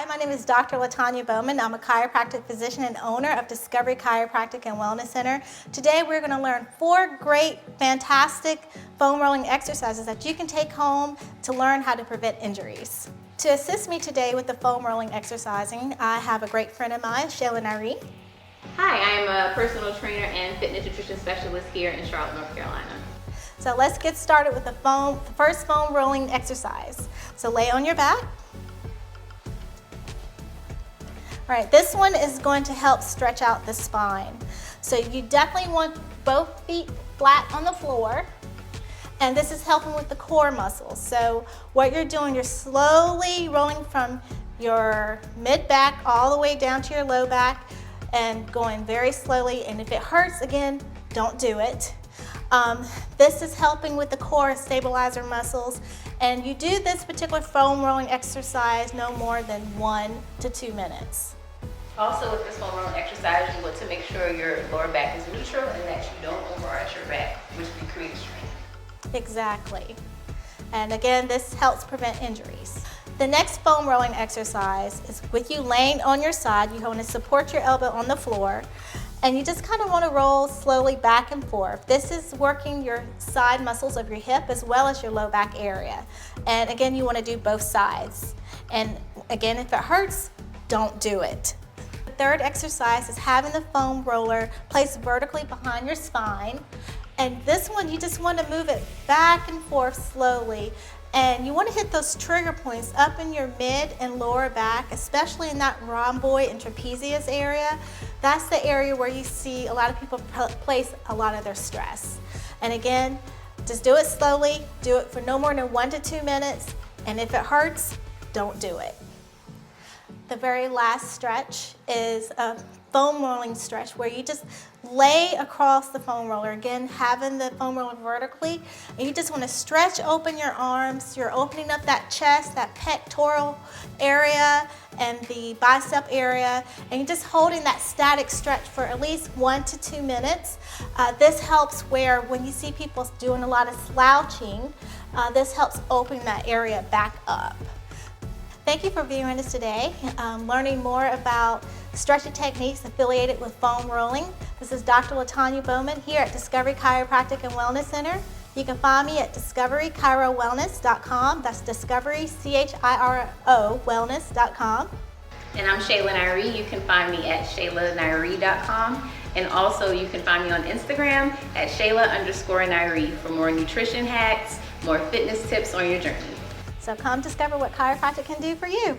my name is Dr. Latanya Bowman. I'm a chiropractic physician and owner of Discovery Chiropractic and Wellness Center. Today we're going to learn 4 great, fantastic foam rolling exercises that you can take home to learn how to prevent injuries. To assist me today with the foam rolling exercising, I have a great friend of mine, Shayla Nairee. Hi, I'm a personal trainer and fitness nutrition specialist here in Charlotte, North Carolina. So let's get started with the first foam rolling exercise. So lay on your back. All right, this one is going to help stretch out the spine. So you definitely want both feet flat on the floor, and this is helping with the core muscles. So what you're doing, you're slowly rolling from your mid back all the way down to your low back and going very slowly, and if it hurts, again, don't do it. This is helping with the core stabilizer muscles, and you do this particular foam rolling exercise no more than 1 to 2 minutes. Also with this foam rolling exercise, you want to make sure your lower back is neutral and that you don't overarch your back, which can create strain. Exactly. And again, this helps prevent injuries. The next foam rolling exercise is with you laying on your side. You want to support your elbow on the floor, and you just kind of want to roll slowly back and forth. This is working your side muscles of your hip as well as your low back area. And again, you want to do both sides. And again, if it hurts, don't do it. The third exercise is having the foam roller placed vertically behind your spine. And this one, you just want to move it back and forth slowly. And you want to hit those trigger points up in your mid and lower back, especially in that rhomboid and trapezius area. That's the area where you see a lot of people place a lot of their stress. And again, just do it slowly, do it for no more than 1 to 2 minutes, and if it hurts, don't do it. The very last stretch is a foam rolling stretch where you just lay across the foam roller, again having the foam roller vertically, and you just want to stretch open your arms. You're opening up that chest, that pectoral area and the bicep area, and you're just holding that static stretch for at least 1 to 2 minutes. This helps where when you see people doing a lot of slouching, this helps open that area back up. Thank you for viewing us today, learning more about stretching techniques affiliated with foam rolling. This is Dr. Latanya Bowman here at Discovery Chiropractic and Wellness Center. You can find me at discoverychirowellness.com. That's Discovery, C-H-I-R-O, wellness.com. And I'm Shayla Nairee. You can find me at shaylanairee.com. And also you can find me on Instagram at Shayla_Nairee for more nutrition hacks, more fitness tips on your journey. So come discover what chiropractic can do for you.